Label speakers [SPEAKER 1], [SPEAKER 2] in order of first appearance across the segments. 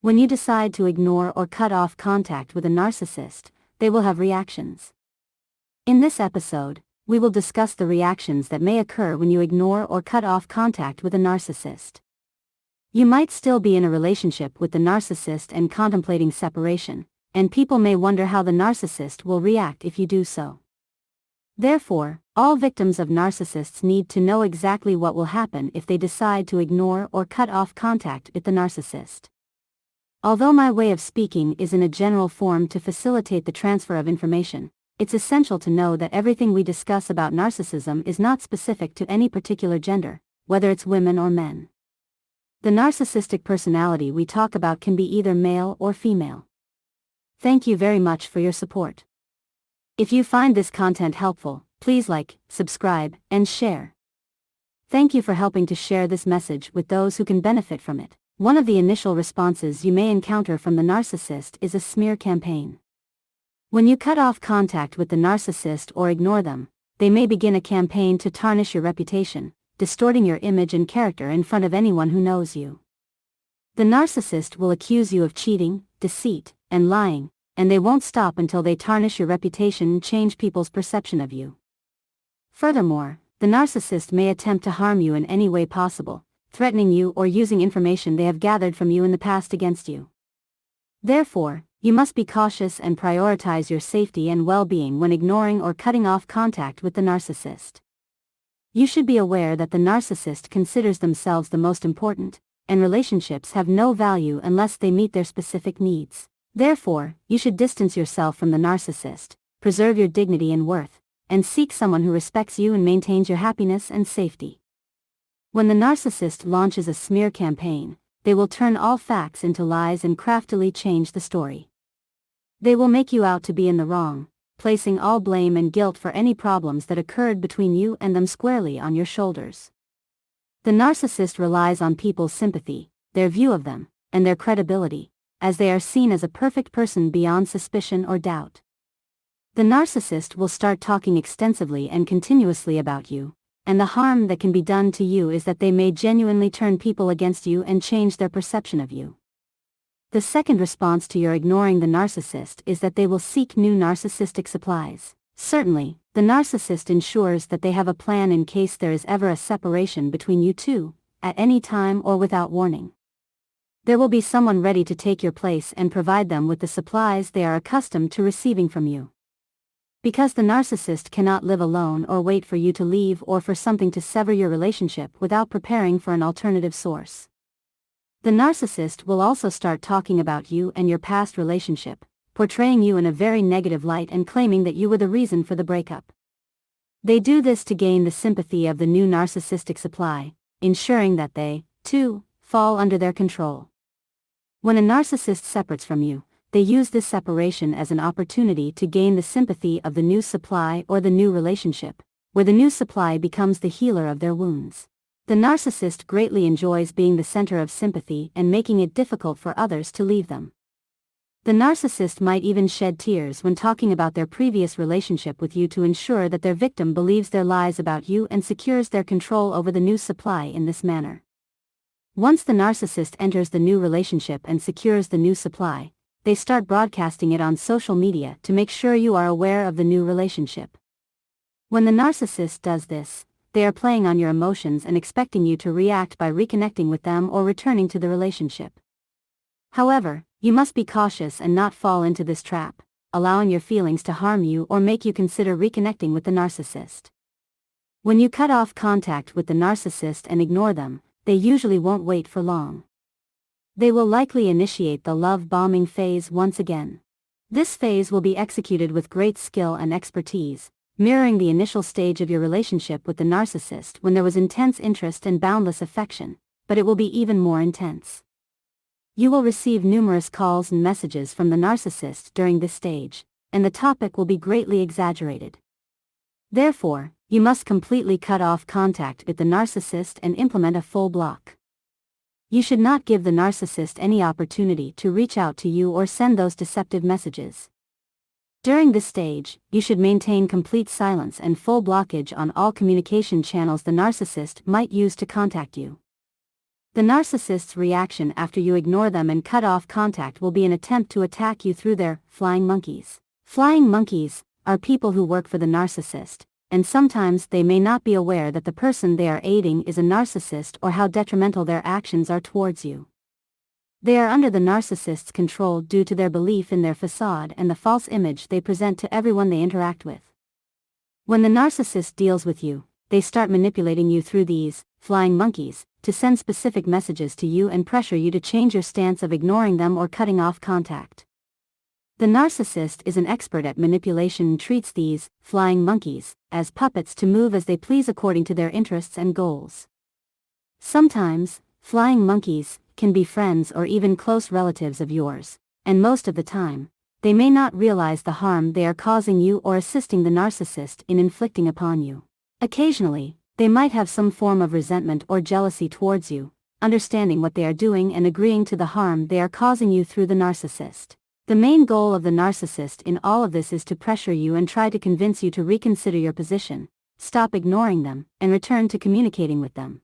[SPEAKER 1] When you decide to ignore or cut off contact with a narcissist, they will have reactions. In this episode, we will discuss the reactions that may occur when you ignore or cut off contact with a narcissist. You might still be in a relationship with the narcissist and contemplating separation, and people may wonder how the narcissist will react if you do so. Therefore, all victims of narcissists need to know exactly what will happen if they decide to ignore or cut off contact with the narcissist. Although my way of speaking is in a general form to facilitate the transfer of information, it's essential to know that everything we discuss about narcissism is not specific to any particular gender, whether it's women or men. The narcissistic personality we talk about can be either male or female. Thank you very much for your support. If you find this content helpful, please like, subscribe, and share. Thank you for helping to share this message with those who can benefit from it. One of the initial responses you may encounter from the narcissist is a smear campaign. When you cut off contact with the narcissist or ignore them, they may begin a campaign to tarnish your reputation, distorting your image and character in front of anyone who knows you. The narcissist will accuse you of cheating, deceit, and lying, and they won't stop until they tarnish your reputation and change people's perception of you. Furthermore, the narcissist may attempt to harm you in any way possible, threatening you or using information they have gathered from you in the past against you. Therefore, you must be cautious and prioritize your safety and well-being when ignoring or cutting off contact with the narcissist. You should be aware that the narcissist considers themselves the most important, and relationships have no value unless they meet their specific needs. Therefore, you should distance yourself from the narcissist, preserve your dignity and worth, and seek someone who respects you and maintains your happiness and safety. When the narcissist launches a smear campaign, they will turn all facts into lies and craftily change the story. They will make you out to be in the wrong, placing all blame and guilt for any problems that occurred between you and them squarely on your shoulders. The narcissist relies on people's sympathy, their view of them, and their credibility, as they are seen as a perfect person beyond suspicion or doubt. The narcissist will start talking extensively and continuously about you, and the harm that can be done to you is that they may genuinely turn people against you and change their perception of you. The second response to your ignoring the narcissist is that they will seek new narcissistic supplies. Certainly, the narcissist ensures that they have a plan in case there is ever a separation between you two, at any time or without warning. There will be someone ready to take your place and provide them with the supplies they are accustomed to receiving from you. Because the narcissist cannot live alone or wait for you to leave or for something to sever your relationship without preparing for an alternative source. The narcissist will also start talking about you and your past relationship, portraying you in a very negative light and claiming that you were the reason for the breakup. They do this to gain the sympathy of the new narcissistic supply, ensuring that they, too, fall under their control. When a narcissist separates from you, they use this separation as an opportunity to gain the sympathy of the new supply or the new relationship, where the new supply becomes the healer of their wounds. The narcissist greatly enjoys being the center of sympathy and making it difficult for others to leave them. The narcissist might even shed tears when talking about their previous relationship with you to ensure that their victim believes their lies about you and secures their control over the new supply in this manner. Once the narcissist enters the new relationship and secures the new supply, they start broadcasting it on social media to make sure you are aware of the new relationship. When the narcissist does this, they are playing on your emotions and expecting you to react by reconnecting with them or returning to the relationship. However, you must be cautious and not fall into this trap, allowing your feelings to harm you or make you consider reconnecting with the narcissist. When you cut off contact with the narcissist and ignore them, they usually won't wait for long. They will likely initiate the love bombing phase once again. This phase will be executed with great skill and expertise, mirroring the initial stage of your relationship with the narcissist when there was intense interest and boundless affection, but it will be even more intense. You will receive numerous calls and messages from the narcissist during this stage, and the topic will be greatly exaggerated. Therefore, you must completely cut off contact with the narcissist and implement a full block. You should not give the narcissist any opportunity to reach out to you or send those deceptive messages. During this stage, you should maintain complete silence and full blockage on all communication channels the narcissist might use to contact you. The narcissist's reaction after you ignore them and cut off contact will be an attempt to attack you through their flying monkeys. Flying monkeys are people who work for the narcissist, and sometimes they may not be aware that the person they are aiding is a narcissist or how detrimental their actions are towards you. They are under the narcissist's control due to their belief in their facade and the false image they present to everyone they interact with. When the narcissist deals with you, they start manipulating you through these flying monkeys to send specific messages to you and pressure you to change your stance of ignoring them or cutting off contact. The narcissist is an expert at manipulation and treats these flying monkeys as puppets to move as they please according to their interests and goals. Sometimes, flying monkeys can be friends or even close relatives of yours, and most of the time, they may not realize the harm they are causing you or assisting the narcissist in inflicting upon you. Occasionally, they might have some form of resentment or jealousy towards you, understanding what they are doing and agreeing to the harm they are causing you through the narcissist. The main goal of the narcissist in all of this is to pressure you and try to convince you to reconsider your position, stop ignoring them, and return to communicating with them.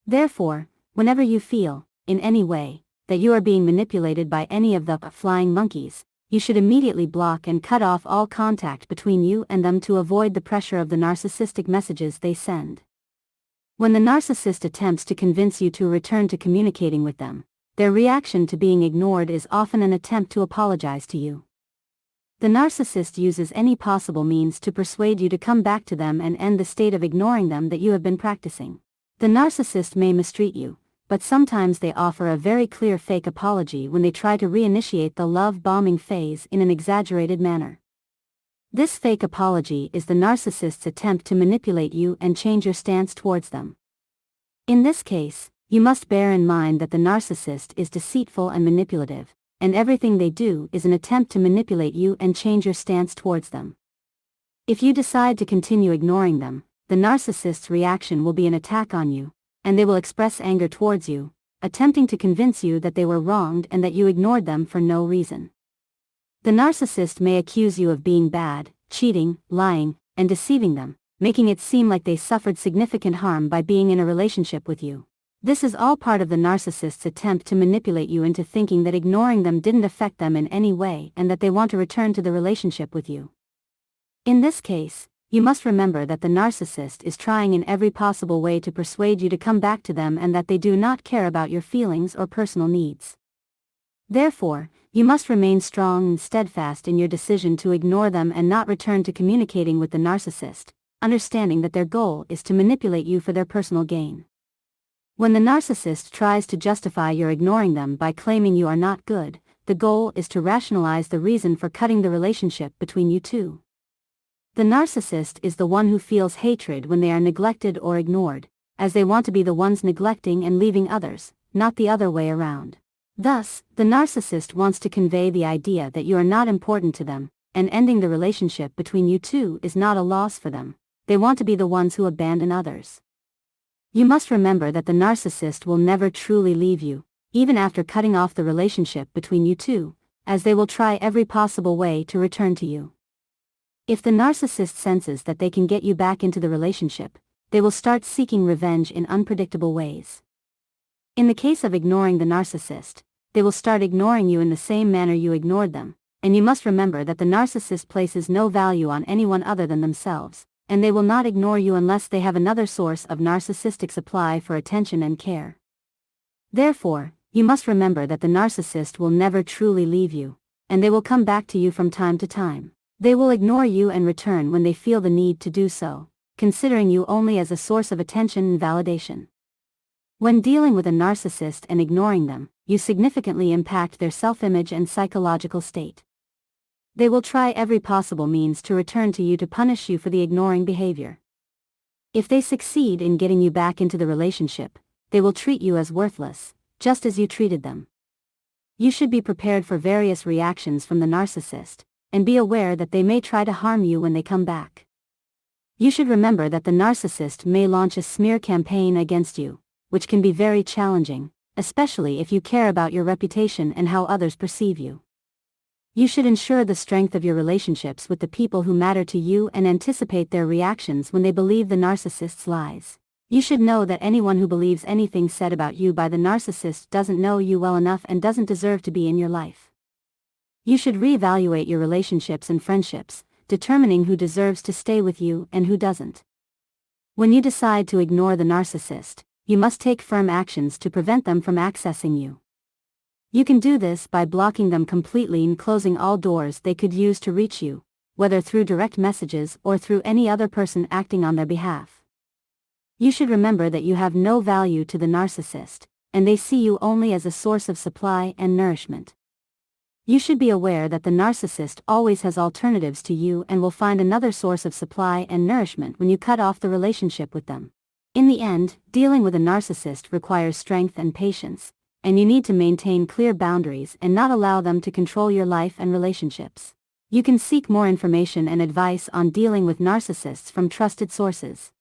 [SPEAKER 1] Therefore, whenever you feel, in any way, that you are being manipulated by any of the flying monkeys, you should immediately block and cut off all contact between you and them to avoid the pressure of the narcissistic messages they send. When the narcissist attempts to convince you to return to communicating with them, their reaction to being ignored is often an attempt to apologize to you. The narcissist uses any possible means to persuade you to come back to them and end the state of ignoring them that you have been practicing. The narcissist may mistreat you, but sometimes they offer a very clear fake apology when they try to reinitiate the love-bombing phase in an exaggerated manner. This fake apology is the narcissist's attempt to manipulate you and change your stance towards them. In this case, you must bear in mind that the narcissist is deceitful and manipulative, and everything they do is an attempt to manipulate you and change your stance towards them. If you decide to continue ignoring them, the narcissist's reaction will be an attack on you, and they will express anger towards you, attempting to convince you that they were wronged and that you ignored them for no reason. The narcissist may accuse you of being bad, cheating, lying, and deceiving them, making it seem like they suffered significant harm by being in a relationship with you. This is all part of the narcissist's attempt to manipulate you into thinking that ignoring them didn't affect them in any way and that they want to return to the relationship with you. In this case, you must remember that the narcissist is trying in every possible way to persuade you to come back to them and that they do not care about your feelings or personal needs. Therefore, you must remain strong and steadfast in your decision to ignore them and not return to communicating with the narcissist, understanding that their goal is to manipulate you for their personal gain. When the narcissist tries to justify your ignoring them by claiming you are not good, the goal is to rationalize the reason for cutting the relationship between you two. The narcissist is the one who feels hatred when they are neglected or ignored, as they want to be the ones neglecting and leaving others, not the other way around. Thus, the narcissist wants to convey the idea that you are not important to them, and ending the relationship between you two is not a loss for them. They want to be the ones who abandon others. You must remember that the narcissist will never truly leave you, even after cutting off the relationship between you two, as they will try every possible way to return to you. If the narcissist senses that they can get you back into the relationship, they will start seeking revenge in unpredictable ways. In the case of ignoring the narcissist, they will start ignoring you in the same manner you ignored them, and you must remember that the narcissist places no value on anyone other than themselves, and they will not ignore you unless they have another source of narcissistic supply for attention and care. Therefore, you must remember that the narcissist will never truly leave you, and they will come back to you from time to time. They will ignore you and return when they feel the need to do so, considering you only as a source of attention and validation. When dealing with a narcissist and ignoring them, you significantly impact their self-image and psychological state. They will try every possible means to return to you to punish you for the ignoring behavior. If they succeed in getting you back into the relationship, they will treat you as worthless, just as you treated them. You should be prepared for various reactions from the narcissist, and be aware that they may try to harm you when they come back. You should remember that the narcissist may launch a smear campaign against you, which can be very challenging, especially if you care about your reputation and how others perceive you. You should ensure the strength of your relationships with the people who matter to you and anticipate their reactions when they believe the narcissist's lies. You should know that anyone who believes anything said about you by the narcissist doesn't know you well enough and doesn't deserve to be in your life. You should reevaluate your relationships and friendships, determining who deserves to stay with you and who doesn't. When you decide to ignore the narcissist, you must take firm actions to prevent them from accessing you. You can do this by blocking them completely and closing all doors they could use to reach you, whether through direct messages or through any other person acting on their behalf. You should remember that you have no value to the narcissist, and they see you only as a source of supply and nourishment. You should be aware that the narcissist always has alternatives to you and will find another source of supply and nourishment when you cut off the relationship with them. In the end, dealing with a narcissist requires strength and patience, and you need to maintain clear boundaries and not allow them to control your life and relationships. You can seek more information and advice on dealing with narcissists from trusted sources.